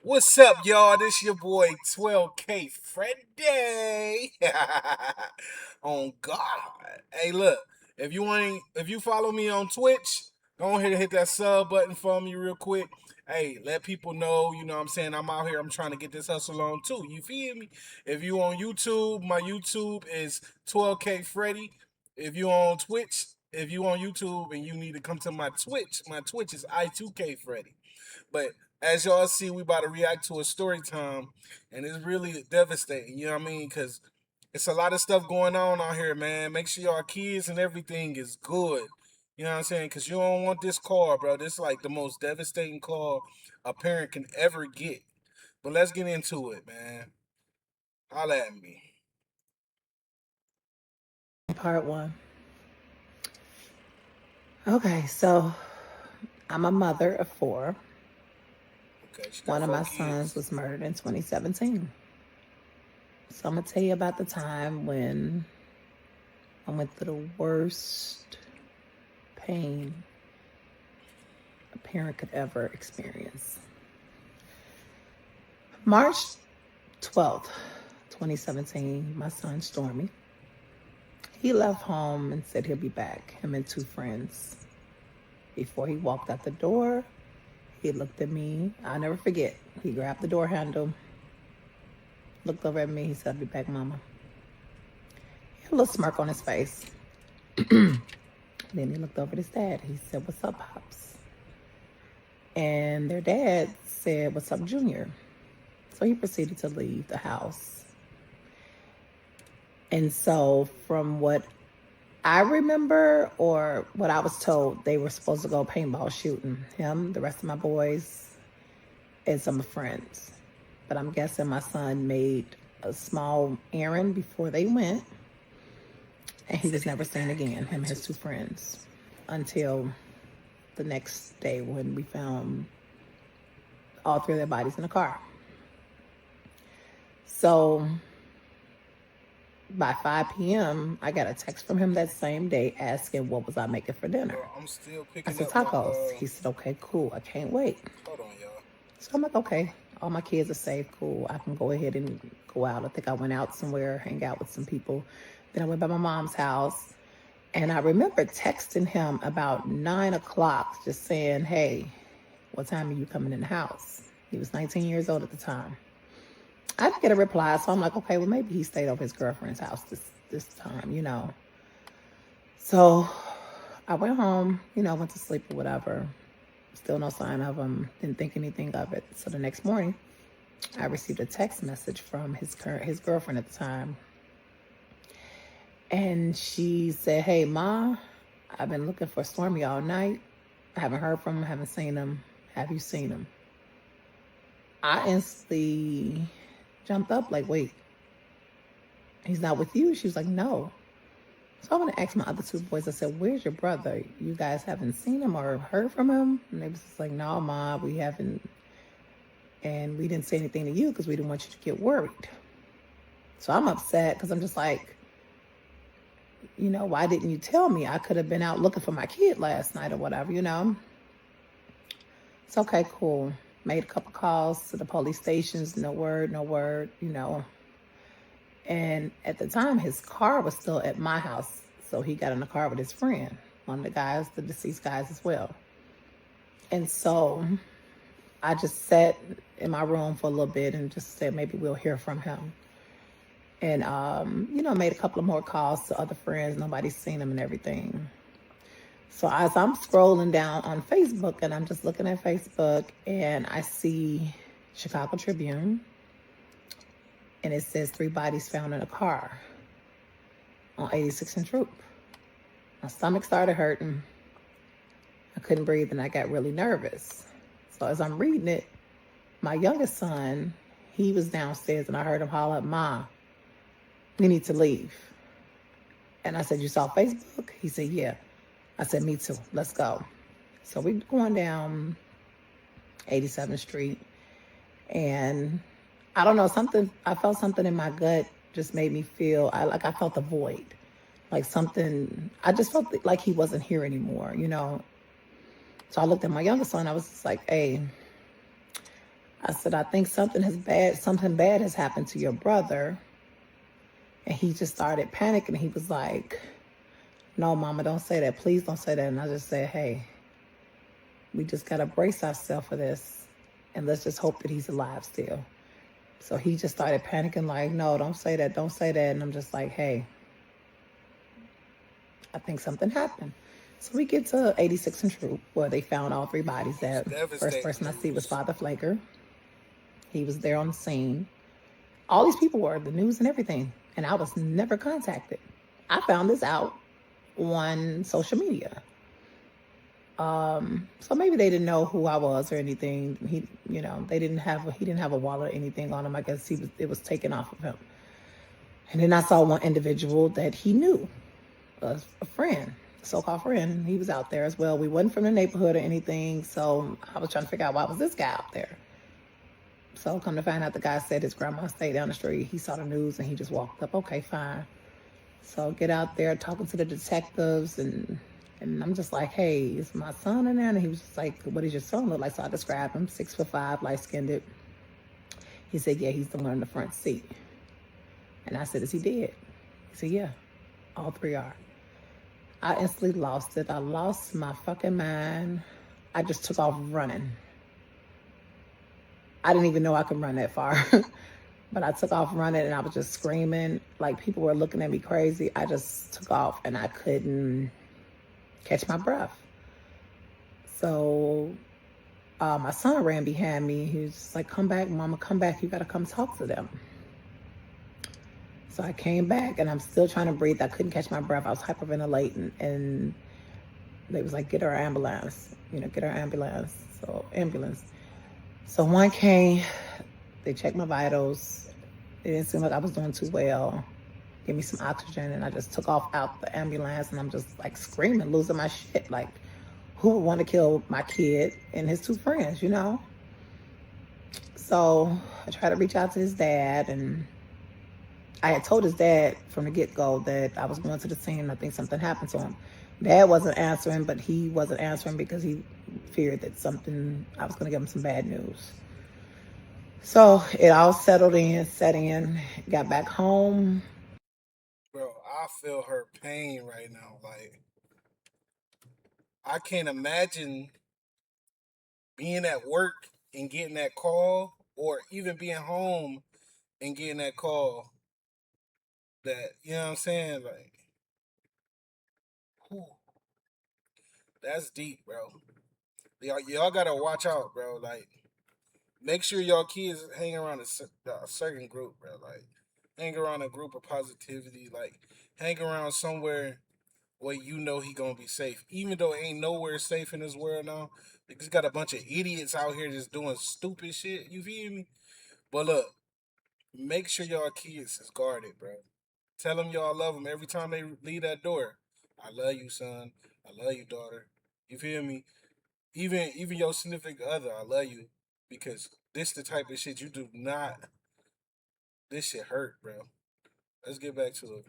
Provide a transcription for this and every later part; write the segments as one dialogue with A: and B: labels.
A: What's up, y'all? This your boy 12KFREDDIE. On God. Hey, look. If you follow me on Twitch, go ahead and hit that sub button for me real quick. Hey, let people know, you know what I'm saying? I'm out here. I'm trying to get this hustle on too. You feel me? If you on YouTube, my YouTube is 12KFREDDIE. If you on Twitch, if you on YouTube and you need to come to my Twitch is I2KFREDDIE. But as y'all see, we about to react to a story time, and it's really devastating. You know what I mean? Because it's a lot of stuff going on out here, man. Make sure y'all kids and everything is good. You know what I'm saying? Because you don't want this call, bro. This is like the most devastating call a parent can ever get. But let's get into it, man. Holla at me.
B: Part one. Okay, so I'm a mother of four.
A: Okay, she got
B: One of
A: four
B: my sons
A: kids.
B: was murdered in 2017. So I'm going to tell you about the time when I went through the worst pain a parent could ever experience. March 12th, 2017, my son Stormy, he left home and said he'll be back, him and two friends. Before he walked out the door, he looked at me. I'll never forget. He grabbed the door handle, looked over at me. He said, I'll be back, Mama. He had a little smirk on his face. Then he looked over at his dad. He said, what's up, Pops? And their dad said, what's up, Junior? So he proceeded to leave the house. And so from what I remember, or what I was told, they were supposed to go paintball shooting. Him, the rest of my boys, and some friends. But I'm guessing my son made a small errand before they went. And he was never seen again, him and his two friends, until the next day when we found all three of their bodies in a car. So by 5 p.m., I got a text from him that same day asking what was I making for dinner.
A: Bro, I'm still
B: I
A: picking
B: said,
A: up my
B: tacos. He said, okay, cool. I can't wait.
A: Hold on, y'all.
B: So I'm like, okay, all my kids are safe, cool. I can go ahead and go out. I think I went out somewhere, hang out with some people. Then I went by my mom's house. And I remember texting him about 9 o'clock, just saying, hey, what time are you coming in the house? He was 19 years old at the time. I didn't get a reply, so I'm like, okay, well, maybe he stayed over his girlfriend's house this time, you know. So I went home, you know, went to sleep or whatever. Still no sign of him. Didn't think anything of it. So the next morning, I received a text message from his girlfriend at the time. And she said, hey, Ma, I've been looking for Stormy all night. I haven't heard from him, haven't seen him. Have you seen him? I instantly jumped up like, wait, he's not with you? She was like, no. So I want to ask my other two boys, I said, where's your brother? You guys haven't seen him or heard from him? And they was just like, no, Ma, we haven't. And we didn't say anything to you because we didn't want you to get worried. So I'm upset because I'm just like, you know, why didn't you tell me? I could have been out looking for my kid last night or whatever, you know. It's okay, cool. Made a couple calls to the police stations, no word, you know. And at the time, his car was still at my house. So he got in the car with his friend, one of the guys, the deceased guys as well. And so I just sat in my room for a little bit and just said, maybe we'll hear from him. And, you know, made a couple of more calls to other friends. Nobody's seen him and everything. So as I'm scrolling down on Facebook and I'm just looking at Facebook and I see Chicago Tribune and it says 3 bodies found in a car on 86th and Troop. My stomach started hurting. I couldn't breathe and I got really nervous. So as I'm reading it, my youngest son, he was downstairs and I heard him holler, Ma, we need to leave. And I said, you saw Facebook? He said, yeah. I said, me too. Let's go. So we're going down 87th Street. And I don't know, I felt something in my gut just made me feel, I felt a void. Like something, I just felt like he wasn't here anymore, you know. So I looked at my youngest son. I was just like, hey, I said, I think something bad has happened to your brother. And he just started panicking. He was like, no, mama, don't say that. Please don't say that. And I just said, hey, we just got to brace ourselves for this. And let's just hope that he's alive still. So he just started panicking like, no, don't say that. Don't say that. And I'm just like, hey, I think something happened. So we get to 86 and Troop, where they found all 3 bodies. That first person I see was Father Flaker. He was there on the scene. All these people were, the news and everything. And I was never contacted. I found this out on social media. So maybe they didn't know who I was or anything. He didn't have a wallet or anything on him. I guess it was taken off of him. And then I saw one individual that he knew, a friend, so-called friend. He was out there as well. We wasn't from the neighborhood or anything. So I was trying to figure out why was this guy out there. So come to find out, the guy said his grandma stayed down the street. He saw the news and he just walked up. Okay, fine. So get out there talking to the detectives, and I'm just like, hey, is my son in there? And he was just like, what does your son look like? So I described him, 6'5", light-skinned. He said, yeah, he's the one in the front seat. And I said, is he dead? He said, yeah, all 3 are. I instantly lost it. I lost my fucking mind. I just took off running. I didn't even know I could run that far. But I took off running and I was just screaming. Like, people were looking at me crazy. I just took off and I couldn't catch my breath. So my son ran behind me. He was just like, come back, mama, come back. You got to come talk to them. So I came back and I'm still trying to breathe. I couldn't catch my breath. I was hyperventilating. And they was like, get our ambulance. Get our ambulance. So one came. They checked my vitals. It didn't seem like I was doing too well. Give me some oxygen, and I just took off out the ambulance, and I'm just like screaming, losing my shit. Like, who would want to kill my kid and his 2 friends, So I tried to reach out to his dad, and I had told his dad from the get-go that I was going to the scene. I think something happened to him. Dad wasn't answering, but he wasn't answering because he feared that I was going to give him some bad news. So it all set in, got back home.
A: Bro, I feel her pain right now. Like, I can't imagine being at work and getting that call, or even being home and getting that call. That, you know what I'm saying? Like, whew, that's deep, bro. Y'all gotta watch out, bro. Like, make sure y'all kids hang around a certain group, bro. Like, hang around a group of positivity. Like, hang around somewhere where he gonna be safe. Even though it ain't nowhere safe in this world now. Because got a bunch of idiots out here just doing stupid shit. You feel me? But look, make sure y'all kids is guarded, bro. Tell them y'all love them every time they leave that door. I love you, son. I love you, daughter. You feel me? Even your significant other, I love you, because this the type of shit you do not. This shit hurt, bro. Let's get back to it.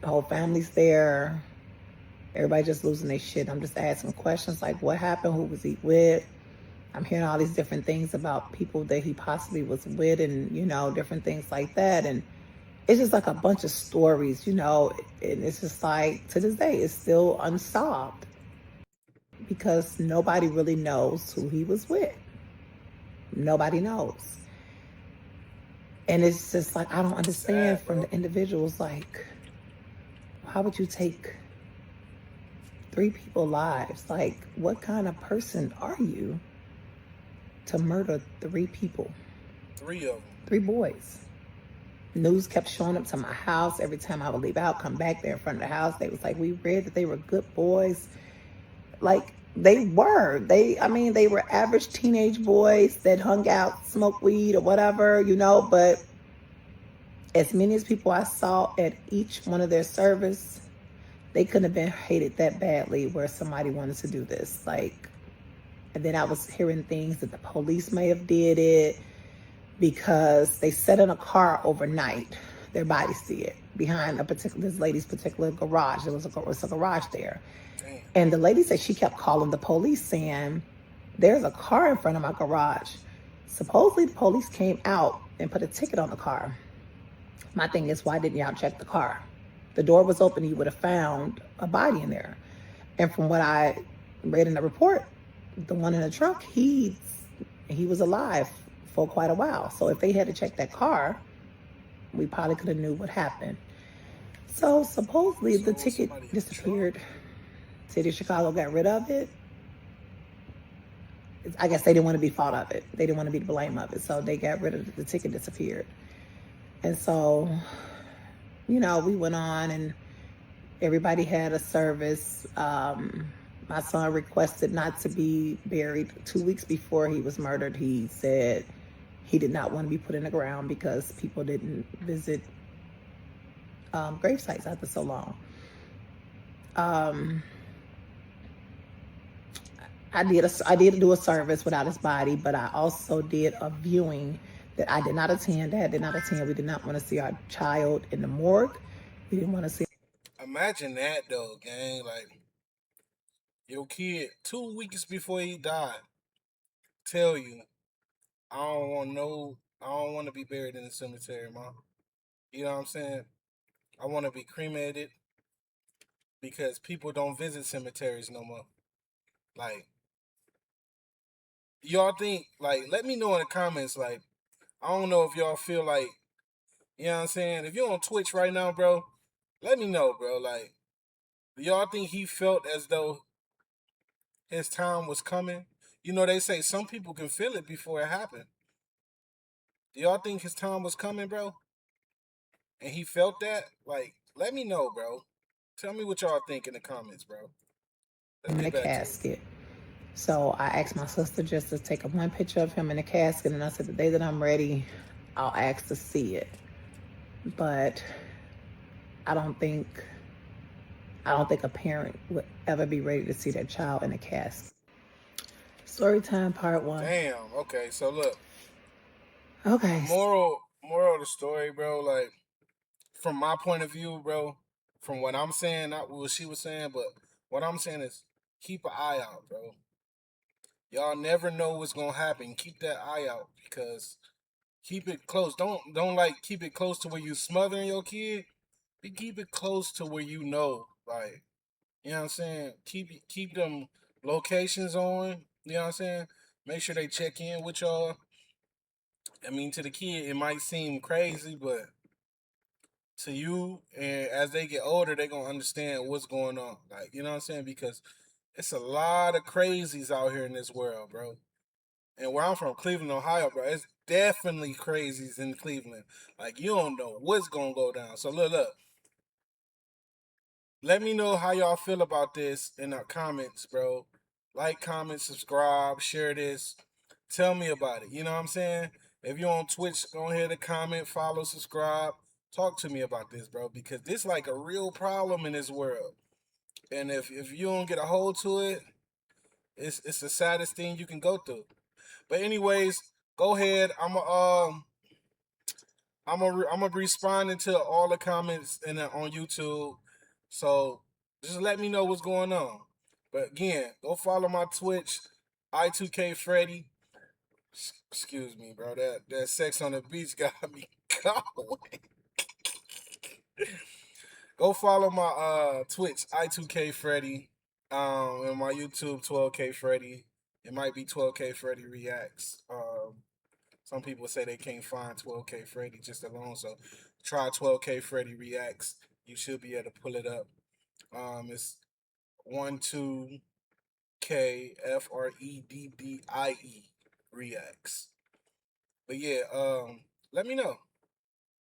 B: The whole family's there. Everybody just losing their shit. I'm just asking questions like, what happened? Who was he with? I'm hearing all these different things about people that he possibly was with, and different things like that. And it's just like a bunch of stories, and it's just like, to this day, it's still unsolved because nobody really knows who he was with. Nobody knows. And it's just like, I don't understand from the individuals, like, how would you take 3 people's lives? Like, what kind of person are you to murder 3 people?
A: 3 of them.
B: 3 boys. News kept showing up to my house every time I would leave out, come back there in front of the house. They was like, we read that they were good boys. Like, they were. They were average teenage boys that hung out, smoked weed or whatever, but as many as people I saw at each one of their service, they couldn't have been hated that badly where somebody wanted to do this. Like, and then I was hearing things that the police may have did it because they sat in a car overnight. Their bodies did, behind this lady's particular garage. There was a garage there.
A: Damn.
B: And the lady said she kept calling the police saying, There's a car in front of my garage. Supposedly, the police came out and put a ticket on the car. My thing is, why didn't y'all check the car? The door was open, you would have found a body in there. And from what I read in the report, the one in the truck, he was alive for quite a while. So if they had to check that car, we probably could have knew what happened. So supposedly the ticket disappeared. City of Chicago got rid of it. I guess they didn't want to be fault of it. They didn't want to be the blame of it. So they got rid of it. The ticket disappeared. And so, we went on and everybody had a service. My son requested not to be buried. 2 weeks before he was murdered, he said he did not want to be put in the ground because people didn't visit grave sites after so long. I did do a service without his body, but I also did a viewing that I did not attend. Dad did not attend. We did not want to see our child in the morgue. We didn't want to see.
A: Imagine that though, gang. Like your kid 2 weeks before he died tell you, I don't want to be buried in the cemetery, mom. You know what I'm saying? I want to be cremated because people don't visit cemeteries no more. Like, y'all think, like, let me know in the comments, like, I don't know if y'all feel like, you know what I'm saying? If you're on Twitch right now, bro, let me know, bro. Like, do y'all think he felt as though his time was coming? You know, they say some people can feel it before it happened. Do y'all think his time was coming, bro? And he felt that? Like, let me know, bro. Tell me what y'all think in the comments, bro. Let's
B: him in a
A: get back to it.
B: casket. So I asked my sister just to take one picture of him in a casket, and I said the day that I'm ready, I'll ask to see it. But I don't think a parent would ever be ready to see their child in a casket. Story time part 1.
A: Damn. Okay. So look,
B: Okay.
A: moral of the story, bro. Like from my point of view, bro. From what I'm saying, not what she was saying, but what I'm saying is keep an eye out, bro. Y'all never know what's gonna happen. Keep that eye out because keep it close. Don't like keep it close to where you smothering your kid. But keep it close to where you know, like you know what I'm saying. Keep them locations on. You know what I'm saying. Make sure they check in with y'all. I mean, to the kid, it might seem crazy, but to you, and as they get older, they gonna understand what's going on. Like, you know what I'm saying? Because it's a lot of crazies out here in this world, bro. And where I'm from, Cleveland, Ohio, bro, it's definitely crazies in Cleveland. Like, you don't know what's gonna go down. So look. Let me know how y'all feel about this in the comments, bro. Like, comment, subscribe, share this. Tell me about it. You know what I'm saying? If you're on Twitch, go ahead and comment, follow, subscribe. Talk to me about this, bro, because this like a real problem in this world. And if you don't get a hold to it, it's the saddest thing you can go through. But anyways, go ahead. I'm a responding to all the comments on YouTube. So just let me know what's going on. But again, go follow my Twitch, I2KFREDDIE. Excuse me, bro. That sex on the beach got me going. Go follow my Twitch, I2KFREDDIE. And my YouTube, 12KFREDDIE. It might be 12KFREDDIE Reactz. Some people say they can't find 12KFREDDIE just alone, so try 12KFREDDIE Reactz. You should be able to pull it up. It's 12KFREDDIE Reactz. But yeah, let me know.